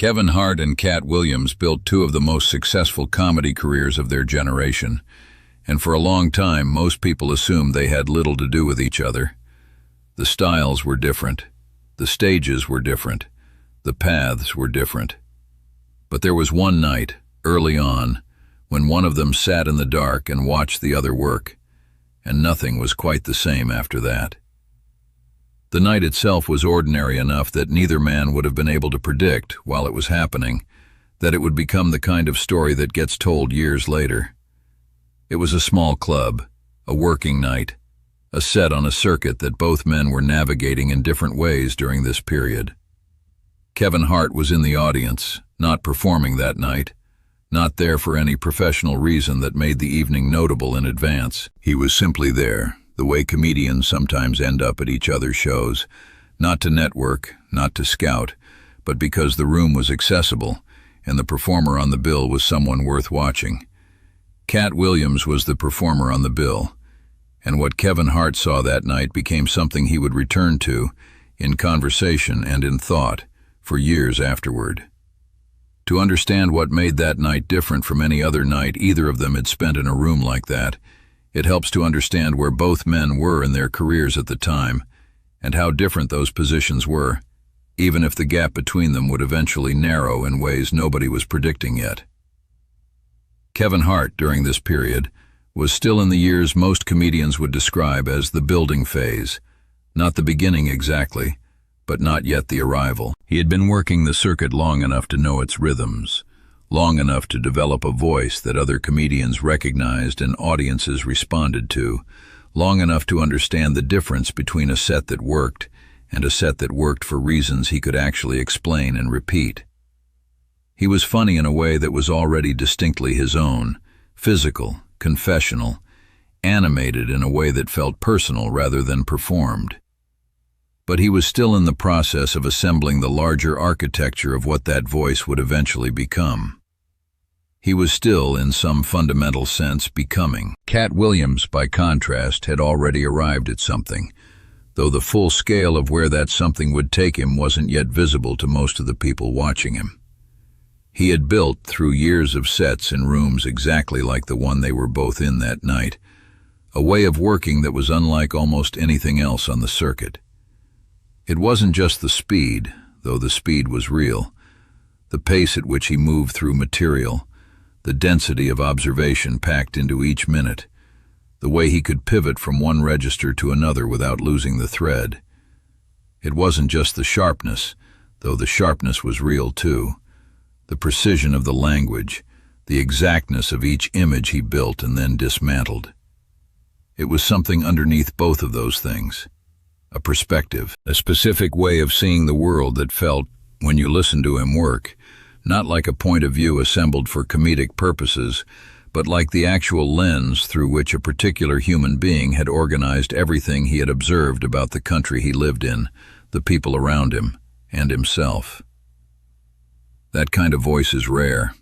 Kevin Hart and Katt Williams built two of the most successful comedy careers of their generation, and for a long time most people assumed they had little to do with each other. The styles were different, the stages were different, the paths were different. But there was one night, early on, when one of them sat in the dark and watched the other work, and nothing was quite the same after that. The night itself was ordinary enough that neither man would have been able to predict, while it was happening, that it would become the kind of story that gets told years later. It was a small club, a working night, a set on a circuit that both men were navigating in different ways during this period. Kevin Hart was in the audience, not performing that night, not there for any professional reason that made the evening notable in advance. He was simply there, the way comedians sometimes end up at each other's shows, not to network, not to scout, but because the room was accessible and the performer on the bill was someone worth watching. Katt Williams was the performer on the bill, and what Kevin Hart saw that night became something he would return to, in conversation and in thought, for years afterward. To understand what made that night different from any other night either of them had spent in a room like that, it helps to understand where both men were in their careers at the time, and how different those positions were, even if the gap between them would eventually narrow in ways nobody was predicting yet. Kevin Hart, during this period, was still in the years most comedians would describe as the building phase, not the beginning exactly, but not yet the arrival. He had been working the circuit long enough to know its rhythms, long enough to develop a voice that other comedians recognized and audiences responded to, long enough to understand the difference between a set that worked and a set that worked for reasons he could actually explain and repeat. He was funny in a way that was already distinctly his own, physical, confessional, animated in a way that felt personal rather than performed. But he was still in the process of assembling the larger architecture of what that voice would eventually become. He was still, in some fundamental sense, becoming. Katt Williams, by contrast, had already arrived at something, though the full scale of where that something would take him wasn't yet visible to most of the people watching him. He had built, through years of sets in rooms exactly like the one they were both in that night, a way of working that was unlike almost anything else on the circuit. It wasn't just the speed, though the speed was real, the pace at which he moved through material, the density of observation packed into each minute, the way he could pivot from one register to another without losing the thread. It wasn't just the sharpness, though the sharpness was real too, the precision of the language, the exactness of each image he built and then dismantled. It was something underneath both of those things, a perspective, a specific way of seeing the world that felt, when you listened to him work, not like a point of view assembled for comedic purposes, but like the actual lens through which a particular human being had organized everything he had observed about the country he lived in, the people around him, and himself. That kind of voice is rare.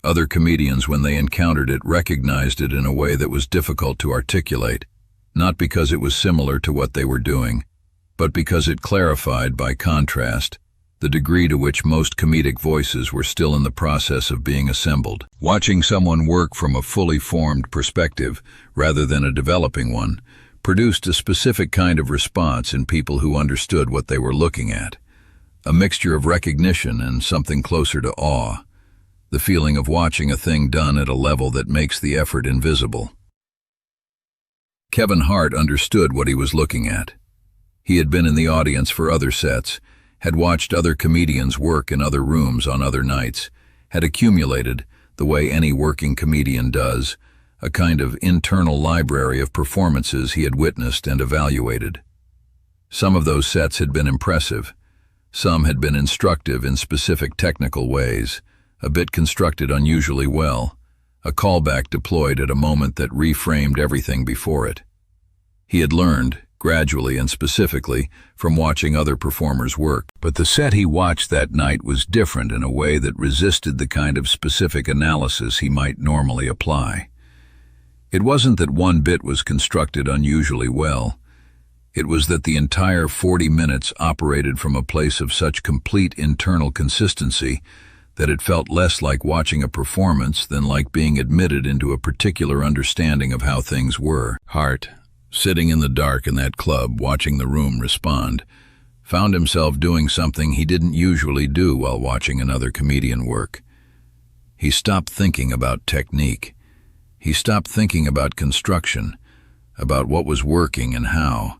Other comedians, when they encountered it, recognized it in a way that was difficult to articulate, not because it was similar to what they were doing, but because it clarified, by contrast, the degree to which most comedic voices were still in the process of being assembled. Watching someone work from a fully formed perspective, rather than a developing one, produced a specific kind of response in people who understood what they were looking at, a mixture of recognition and something closer to awe, the feeling of watching a thing done at a level that makes the effort invisible. Kevin Hart understood what he was looking at. He had been in the audience for other sets, had watched other comedians work in other rooms on other nights, had accumulated, the way any working comedian does, a kind of internal library of performances he had witnessed and evaluated. Some of those sets had been impressive. Some had been instructive in specific technical ways, a bit constructed unusually well, a callback deployed at a moment that reframed everything before it. He had learned, gradually and specifically, from watching other performers work. But the set he watched that night was different in a way that resisted the kind of specific analysis he might normally apply. It wasn't that one bit was constructed unusually well. It was that the entire 40 minutes operated from a place of such complete internal consistency that it felt less like watching a performance than like being admitted into a particular understanding of how things were. Hart, sitting in the dark in that club watching the room respond, found himself doing something he didn't usually do while watching another comedian work. He stopped thinking about technique. He stopped thinking about construction, about what was working and how,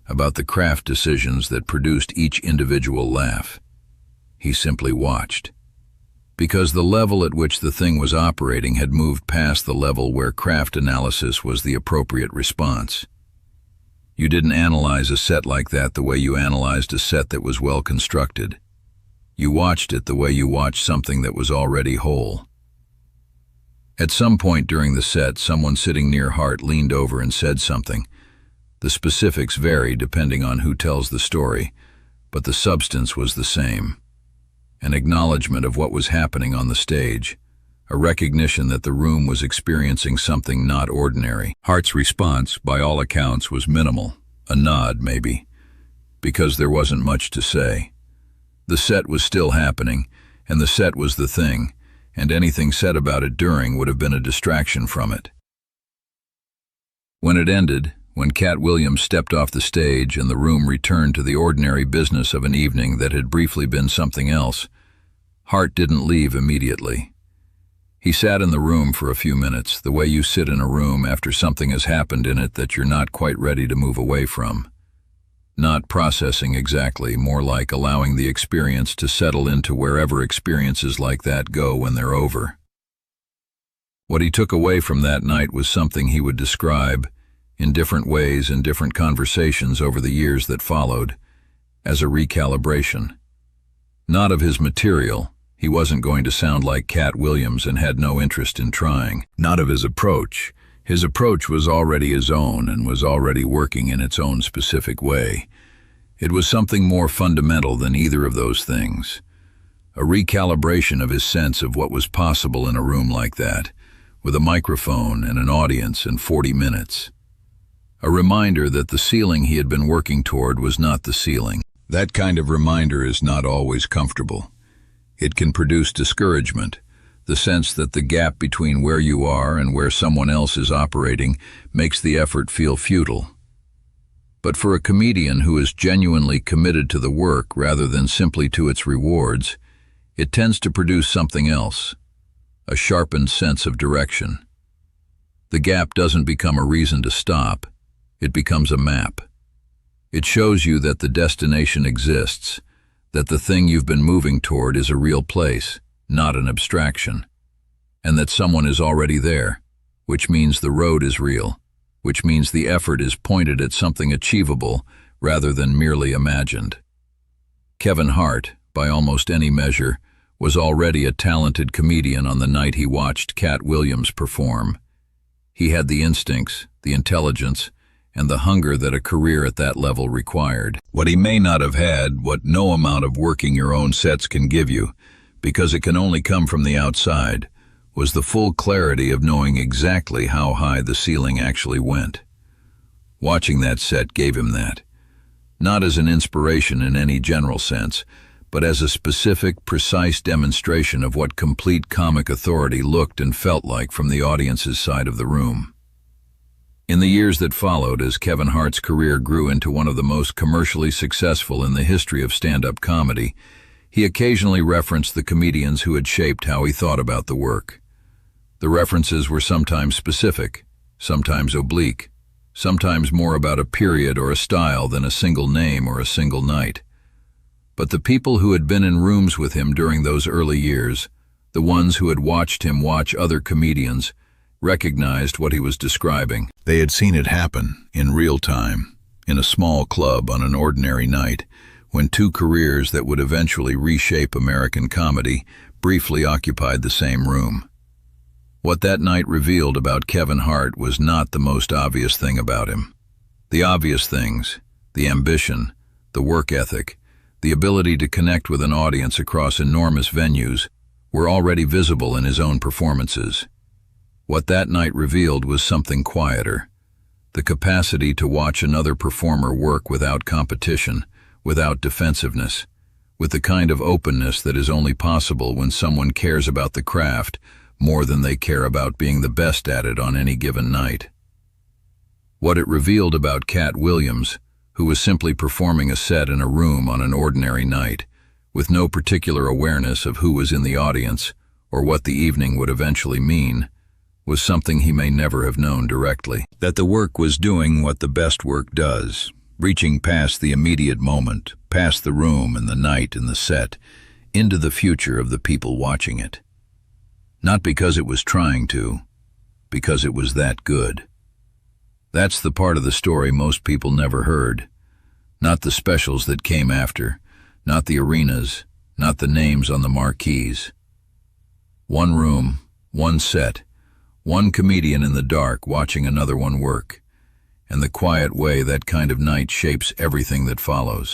about the craft decisions that produced each individual laugh. He simply watched. Because the level at which the thing was operating had moved past the level where craft analysis was the appropriate response. You didn't analyze a set like that the way you analyzed a set that was well constructed. You watched it the way you watched something that was already whole. At some point during the set, someone sitting near Hart leaned over and said something. The specifics vary depending on who tells the story, but the substance was the same. An acknowledgement of what was happening on the stage, a recognition that the room was experiencing something not ordinary. Hart's response, by all accounts, was minimal, a nod maybe, because there wasn't much to say. The set was still happening, and the set was the thing, and anything said about it during would have been a distraction from it. When it ended, when Katt Williams stepped off the stage and the room returned to the ordinary business of an evening that had briefly been something else, Hart didn't leave immediately. He sat in the room for a few minutes, the way you sit in a room after something has happened in it that you're not quite ready to move away from. Not processing exactly, more like allowing the experience to settle into wherever experiences like that go when they're over. What he took away from that night was something he would describe, in different ways in different conversations over the years that followed, as a recalibration. Not of his material. He wasn't going to sound like Katt Williams and had no interest in trying. Not of his approach. His approach was already his own and was already working in its own specific way. It was something more fundamental than either of those things. A recalibration of his sense of what was possible in a room like that, with a microphone and an audience and 40 minutes. A reminder that the ceiling he had been working toward was not the ceiling. That kind of reminder is not always comfortable. It can produce discouragement, the sense that the gap between where you are and where someone else is operating makes the effort feel futile. But for a comedian who is genuinely committed to the work rather than simply to its rewards, it tends to produce something else, a sharpened sense of direction. The gap doesn't become a reason to stop. It becomes a map. It shows you that the destination exists, that the thing you've been moving toward is a real place, not an abstraction, and that someone is already there, which means the road is real, which means the effort is pointed at something achievable rather than merely imagined. Kevin Hart, by almost any measure, was already a talented comedian on the night he watched Katt Williams perform. He had the instincts, the intelligence, and the hunger that a career at that level required. What he may not have had, what no amount of working your own sets can give you, because it can only come from the outside, was the full clarity of knowing exactly how high the ceiling actually went. Watching that set gave him that, not as an inspiration in any general sense, but as a specific, precise demonstration of what complete comic authority looked and felt like from the audience's side of the room. In the years that followed, as Kevin Hart's career grew into one of the most commercially successful in the history of stand-up comedy, he occasionally referenced the comedians who had shaped how he thought about the work. The references were sometimes specific, sometimes oblique, sometimes more about a period or a style than a single name or a single night. But the people who had been in rooms with him during those early years, the ones who had watched him watch other comedians, recognized what he was describing. They had seen it happen, in real time, in a small club on an ordinary night, when two careers that would eventually reshape American comedy briefly occupied the same room. What that night revealed about Kevin Hart was not the most obvious thing about him. The obvious things, the ambition, the work ethic, the ability to connect with an audience across enormous venues, were already visible in his own performances. What that night revealed was something quieter, The capacity to watch another performer work without competition, without defensiveness, with the kind of openness that is only possible when someone cares about the craft more than they care about being the best at it on any given night. What it revealed about Katt Williams, who was simply performing a set in a room on an ordinary night, with no particular awareness of who was in the audience or what the evening would eventually mean, was something he may never have known directly. That the work was doing what the best work does, reaching past the immediate moment, past the room and the night and the set, into the future of the people watching it. Not because it was trying to, because it was that good. That's the part of the story most people never heard. Not the specials that came after, not the arenas, not the names on the marquees. One room, one set, one comedian in the dark watching another one work, and the quiet way that kind of night shapes everything that follows.